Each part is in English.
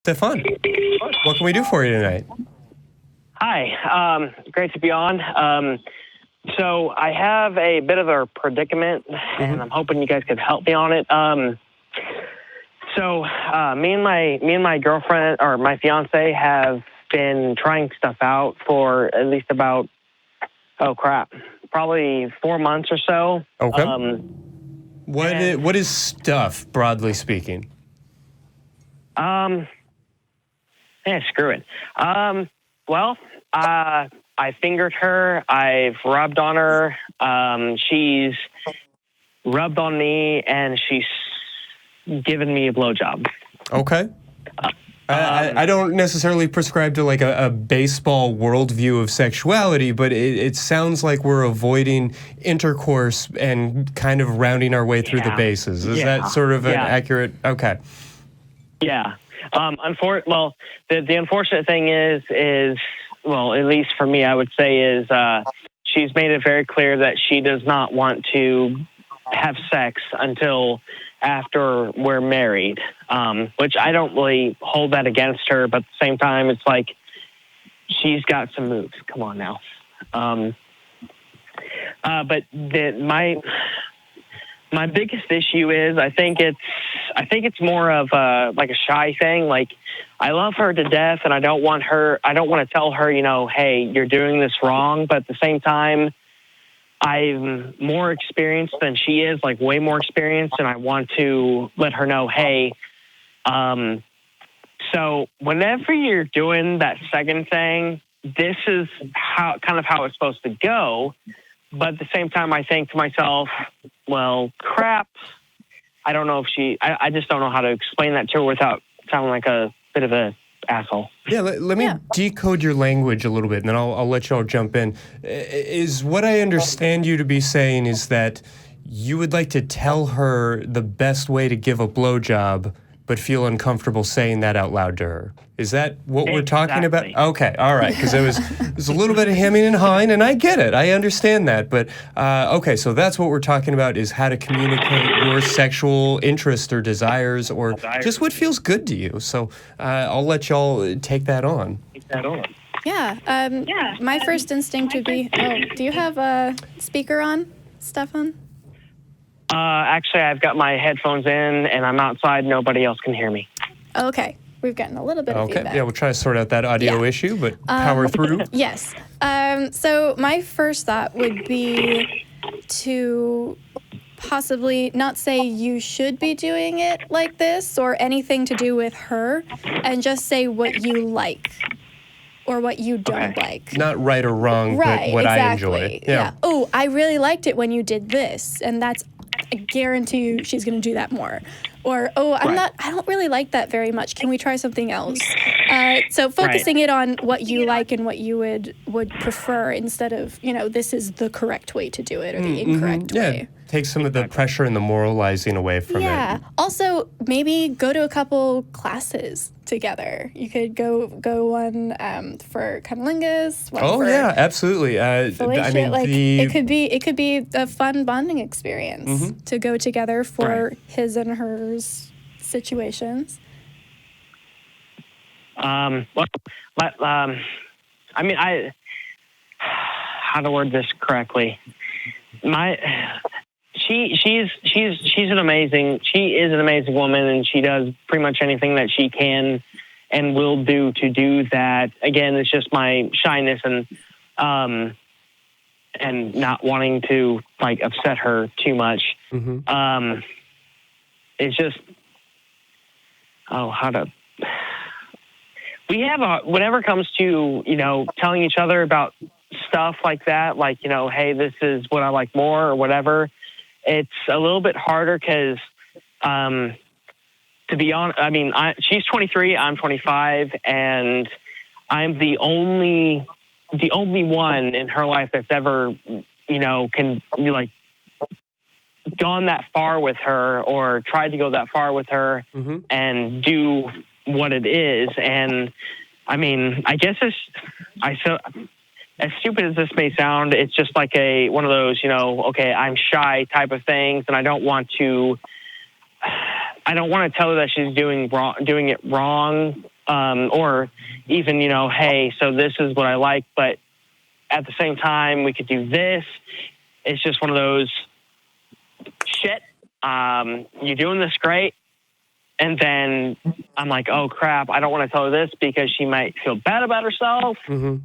Steffan, what can we do for you tonight? Hi, great to be on. So I have a bit of a predicament, and I'm hoping you guys could help me on it. So me and my girlfriend, or my fiance, have been trying stuff out for at least about, probably 4 months or so. Okay. What is stuff, broadly speaking? Screw it. Well, I fingered her. I've rubbed on her. She's rubbed on me, and she's given me a blowjob. Okay. I don't necessarily prescribe to like a baseball worldview of sexuality, but it sounds like we're avoiding intercourse and kind of rounding our way through the bases. Is that sort of an accurate? Okay. Yeah. The unfortunate thing is, well, at least for me, I would say is she's made it very clear that she does not want to have sex until after we're married, which I don't really hold that against her, but at the same time, it's like she's got some moves. Come on now. But my biggest issue is I think it's more of like a shy thing. Like, I love her to death, and I don't want to tell her, hey, you're doing this wrong. But at the same time, I'm more experienced than she is, like way more experienced, and I want to let her know, hey, so whenever you're doing that second thing, this is how it's supposed to go. But at the same time, I think to myself, well, crap. I don't know if I just don't know how to explain that to her without sounding like a bit of an asshole. Yeah, let me decode your language a little bit, and then I'll let y'all jump in. Is what I understand you to be saying is that you would like to tell her the best way to give a blowjob, but feel uncomfortable saying that out loud to her. Is that what we're talking about? Okay, all right, because there's a little bit of hemming and hawing, and I get it. I understand that. But, okay, so that's what we're talking about, is how to communicate your sexual interest or desires or just what feels good to you. So I'll let y'all take that on. Yeah, my first instinct would be, do you have a speaker on, Steffan? Actually, I've got my headphones in, and I'm outside. Nobody else can hear me. Okay. We've gotten a little bit of feedback. Yeah, we'll try to sort out that audio issue, but power through. Yes. So my first thought would be to possibly not say you should be doing it like this or anything to do with her, and just say what you like or what you don't like. Not right or wrong, but what I enjoy. Yeah. Oh, I really liked it when you did this, and I guarantee you she's going to do that more. Or, I don't really like that very much. Can we try something else? So focusing it on what you like and what you would prefer instead of, this is the correct way to do it or the incorrect way. Take some of the pressure and the moralizing away from it. Yeah. Also, maybe go to a couple classes together. You could go one for cunnilingus. One for absolutely. it could be a fun bonding experience to go together for his and hers situations. How to word this correctly? She is an amazing woman, and she does pretty much anything that she can and will do to do that. Again, it's just my shyness and not wanting to like upset her too much. It's just we have whenever it comes to telling each other about stuff like that, like hey, this is what I like more or whatever. It's a little bit harder because, to be honest, she's 23, I'm 25, and I'm the only one in her life that's ever, gone that far with her or tried to go that far with her and do what it is. And I guess as stupid as this may sound, it's just like one of those, I'm shy type of things, and I don't want to tell her that she's doing it wrong, or even, hey, so this is what I like, but at the same time, we could do this. It's just one of those, shit, you're doing this great. And then I'm like, oh crap, I don't want to tell her this because she might feel bad about herself. Mm-hmm.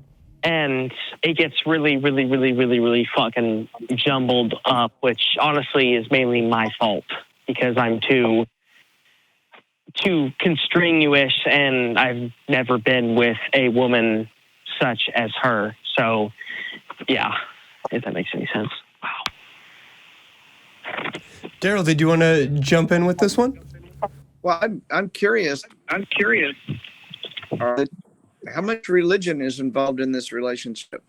And it gets really, really, really, really, really fucking jumbled up, which honestly is mainly my fault because I'm too constraining-ish, and I've never been with a woman such as her. So, yeah, if that makes any sense. Wow. Darrel, did you want to jump in with this one? Well, I'm curious. How much religion is involved in this relationship?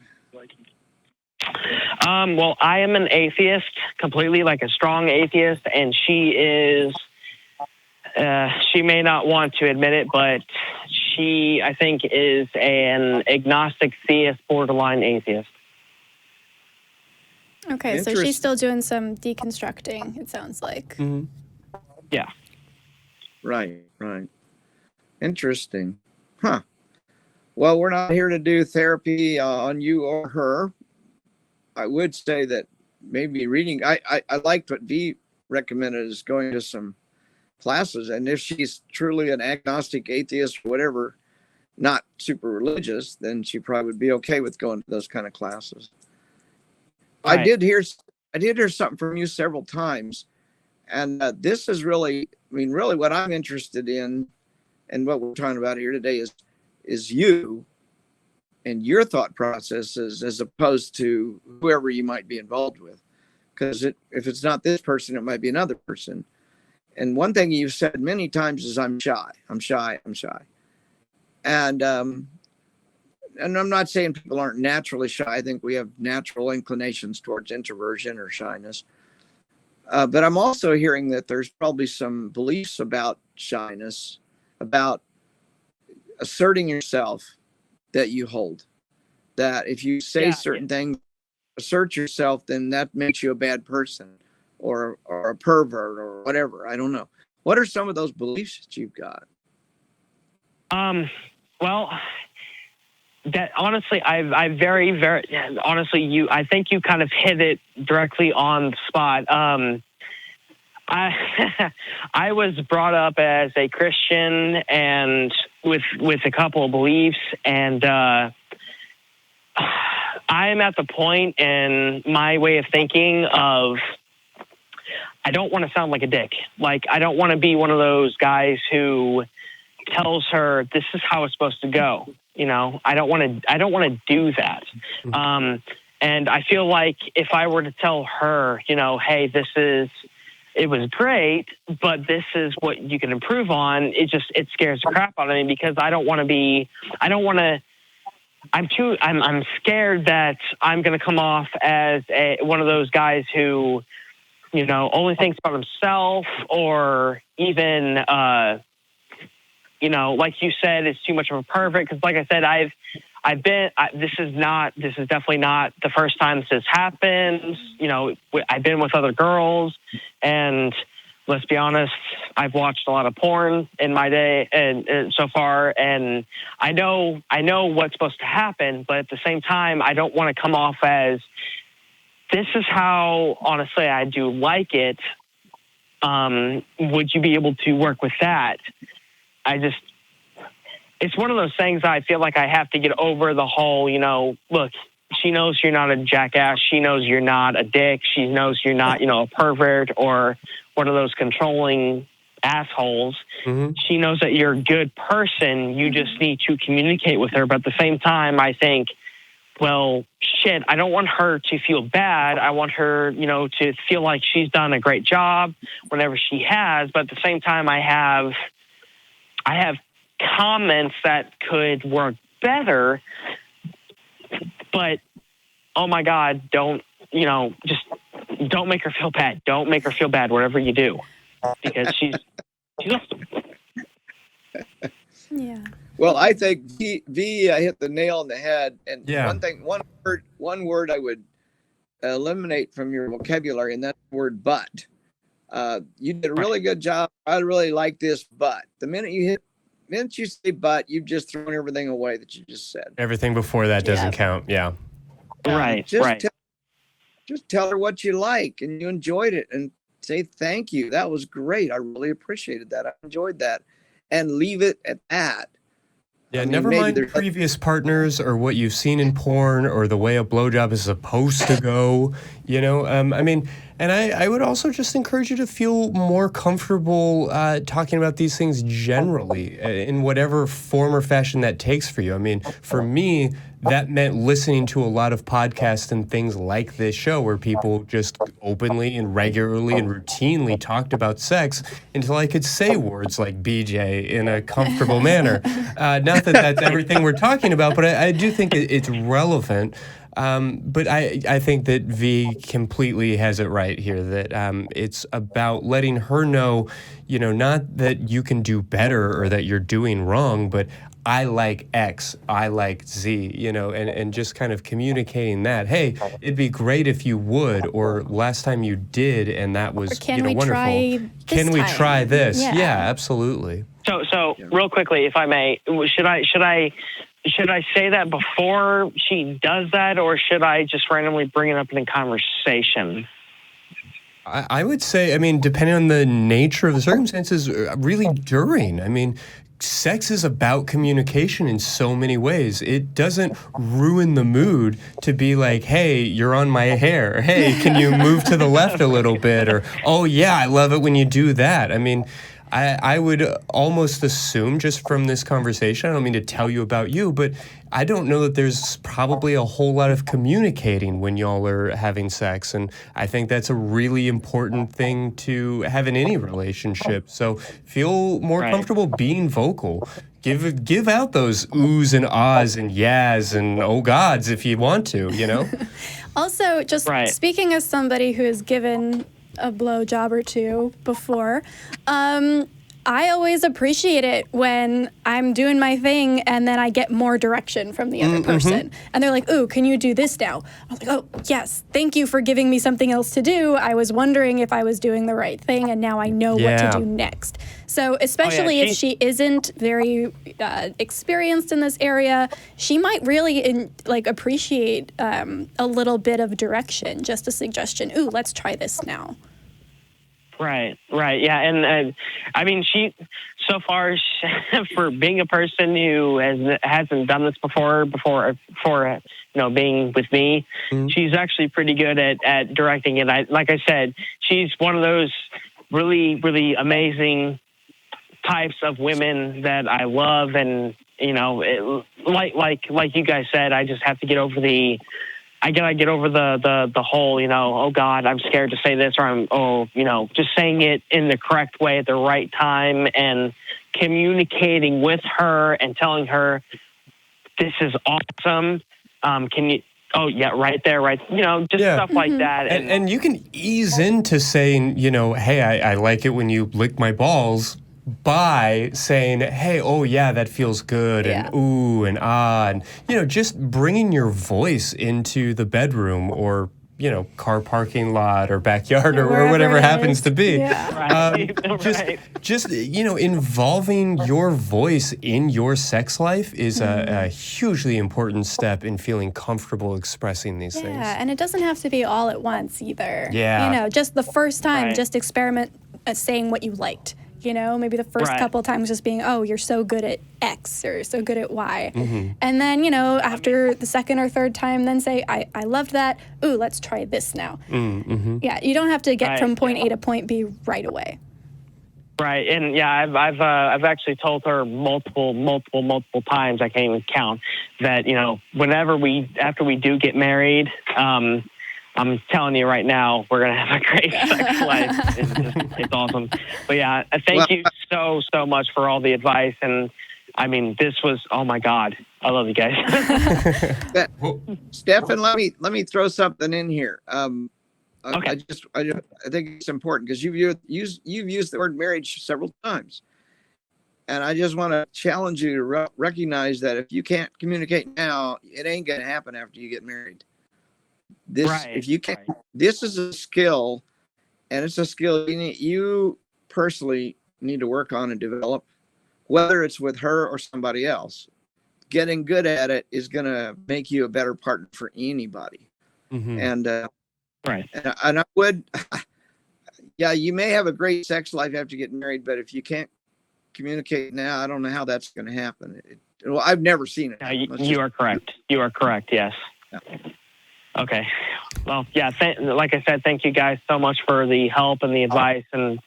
Well, I am an atheist, completely like a strong atheist, and she is, she may not want to admit it, but she, I think, is an agnostic theist, borderline atheist. Okay, so she's still doing some deconstructing, it sounds like. Mm-hmm. Yeah. Right. Interesting. Huh. Well, we're not here to do therapy on you or her. I would say that maybe reading, I liked what V recommended, is going to some classes. And if she's truly an agnostic atheist or whatever, not super religious, then she probably would be okay with going to those kind of classes. Right. I did hear something from you several times. And this is really, really what I'm interested in, and what we're talking about here today is you and your thought processes as opposed to whoever you might be involved with. Because if it's not this person, it might be another person. And one thing you've said many times is, I'm shy. And I'm not saying people aren't naturally shy. I think we have natural inclinations towards introversion or shyness. But I'm also hearing that there's probably some beliefs about shyness, about asserting yourself, that you hold. That if you say certain things, assert yourself, then that makes you a bad person or a pervert or whatever. I don't know. What are some of those beliefs that you've got? Well, that honestly, I very, very honestly, I think you kind of hit it directly on the spot. I was brought up as a Christian and with a couple of beliefs, and I am at the point in my way of thinking of, I don't want to sound like a dick. Like, I don't want to be one of those guys who tells her this is how it's supposed to go. I don't want to do that. And I feel like if I were to tell her, hey, it was great, but this is what you can improve on, it scares the crap out of me, because I'm scared that I'm going to come off as one of those guys who, only thinks about himself, or even, like you said, is too much of a pervert. Because, like I said, this is definitely not the first time this has happened. I've been with other girls, and let's be honest, I've watched a lot of porn in my day and so far, and I know what's supposed to happen, but at the same time, I don't want to come off as, this is how, honestly, I do like it. Would you be able to work with that? It's one of those things I feel like I have to get over the whole, look, she knows you're not a jackass. She knows you're not a dick. She knows you're not, a pervert or one of those controlling assholes. Mm-hmm. She knows that you're a good person. You just need to communicate with her. But at the same time, I think, well, shit, I don't want her to feel bad. I want her, to feel like she's done a great job whenever she has. But at the same time, I have comments that could work better, but oh my God, just don't make her feel bad. Don't make her feel bad, whatever you do, because she's awesome. Yeah. Well, I think V hit the nail on the head. And yeah. one word I would eliminate from your vocabulary, and that's the word "but." You did a really good job. I really like this, but the minute you hit Once you say but, you've just thrown everything away that you just said. Everything before that doesn't count. Yeah. Right. Just tell her what you like and you enjoyed it, and say thank you. That was great. I really appreciated that. I enjoyed that, and leave it at that. Yeah, I mean, never maybe mind there's- previous partners or what you've seen in porn or the way a blowjob is supposed to go, you know? I mean, and I would also just encourage you to feel more comfortable talking about these things generally in whatever form or fashion that takes for you. I mean, for me, that meant listening to a lot of podcasts and things like this show where people just openly and regularly and routinely talked about sex until I could say words like BJ in a comfortable manner. Not that that's everything we're talking about, but I do think it's relevant. But I think that V completely has it right here, that it's about letting her know, you know, not that you can do better or that you're doing wrong, but I like X, I like Z, you know, and just kind of communicating that, hey, it'd be great if you would, or last time you did and that was, can you know, we wonderful. try Can this we time? try this? Yeah. Yeah, absolutely. So real quickly, if I may, should I say that before she does that, or should I just randomly bring it up in a conversation? I would say, I mean, depending on the nature of the circumstances, really during. I mean, sex is about communication in so many ways. It doesn't ruin the mood to be like, hey, you're on my hair. Hey, can you move to the left a little bit? Or, oh, yeah, I love it when you do that. I mean, I would almost assume just from this conversation, I don't mean to tell you about you, but I don't know that there's probably a whole lot of communicating when y'all are having sex. And I think that's a really important thing to have in any relationship. So feel more comfortable being vocal. Give out those oohs and ahs and yas and oh gods if you want to, you know? Also, just speaking as somebody who has given a blowjob or two before, I always appreciate it when I'm doing my thing and then I get more direction from the other person. And they're like, ooh, can you do this now? I was like, oh, yes, thank you for giving me something else to do. I was wondering if I was doing the right thing, and now I know what to do next. So especially if she isn't very experienced in this area, she might really appreciate a little bit of direction, just a suggestion. Ooh, let's try this now. Right, yeah, and I mean, she so far for being a person who hasn't done this before you know, being with me, she's actually pretty good at directing it. Like I said, she's one of those really, really amazing types of women that I love, and you know, like you guys said, I just have to get over the whole, you know, oh God, I'm scared to say this, or you know, just saying it in the correct way at the right time and communicating with her and telling her, this is awesome. Can you, oh yeah, right there, right, you know, just stuff like that. And you can ease into saying, you know, hey, I like it when you lick my balls, by saying, hey, oh yeah, that feels good, and ooh and ah, and you know, just bringing your voice into the bedroom or, you know, car parking lot or backyard or whatever it happens to be. Just you know, involving your voice in your sex life is a hugely important step in feeling comfortable expressing these things. Yeah, and it doesn't have to be all at once either. Yeah. You know, just the first time, just experiment at saying what you liked. You know, maybe the first couple times just being, oh, you're so good at X or so good at Y. And then, you know, after the second or third time, then say, I loved that. Ooh, let's try this now. Yeah, you don't have to get from point A to point B right away. Right, and yeah, I've actually told her multiple times, I can't even count, that, you know, after we do get married, I'm telling you right now, we're going to have a great sex life. It's awesome. But yeah, thank you so much for all the advice. And I mean, this was, oh my God, I love you guys. Steffan, let me throw something in here. Okay. I think it's important because you've used the word marriage several times. And I just want to challenge you to recognize that if you can't communicate now, it ain't going to happen after you get married. If you can't, this is a skill, and it's a skill you personally need to work on and develop. whether it's with her or somebody else. Getting good at it is going to make you a better partner for anybody. Mm-hmm. And Right. and I would, yeah, you may have a great sex life after you get married, but if you can't communicate now, I don't know how that's going to happen. Well, I've never seen it. You are correct. You are correct. Yes. Yeah. Okay. Well, yeah. Like I said, thank you guys so much for the help and the advice, and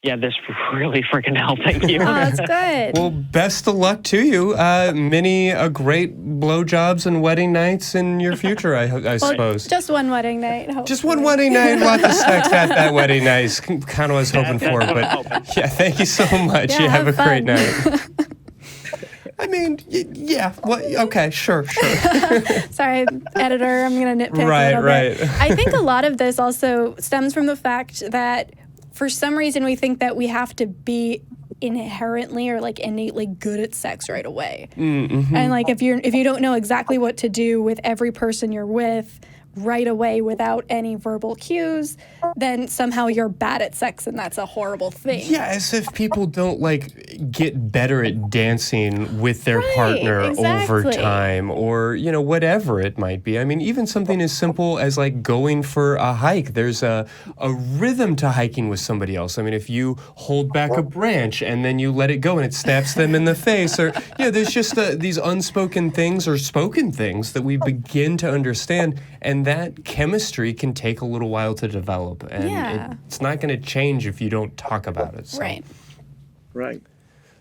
yeah, this really freaking helped. Thank you. Oh, that's good. Well, best of luck to you. Many great blowjobs and wedding nights in your future, I suppose. Just one wedding night. Hopefully. Just one wedding night, lots of sex at that wedding night is kind of what I was hoping for. But yeah, thank you so much. Yeah, you have a great fun. night. I mean, yeah. Well, okay, sure. Sorry, editor. I'm going to nitpick Right, a little bit. right. I think a lot of this also stems from the fact that for some reason we think that we have to be inherently or like innately good at sex right away. Mm-hmm. And like if you don't know exactly what to do with every person you're with right away without any verbal cues, then somehow you're bad at sex and that's a horrible thing. Yeah, as if people don't like get better at dancing with their Right, partner over exactly. time, or whatever it might be. I mean, even something as simple as like going for a hike. There's a rhythm to hiking with somebody else. I mean, if you hold back a branch and then you let it go and it snaps them in the face, or there's just these unspoken things or spoken things that we begin to understand, and that chemistry can take a little while to develop, and Yeah. it's not going to change if you don't talk about it. So. Right. Right.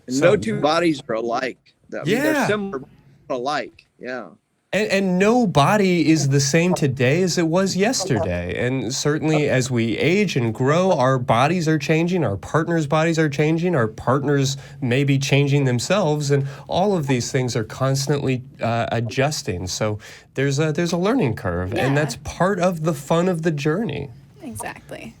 And So- no two bodies are alike. I mean, Yeah. they're similar, but alike. Yeah. And no body is the same today as it was yesterday. And certainly as we age and grow, our bodies are changing, our partners' bodies are changing, our partners may be changing themselves, and all of these things are constantly adjusting. So there's a learning curve, and Yeah. that's part of the fun of the journey. Exactly.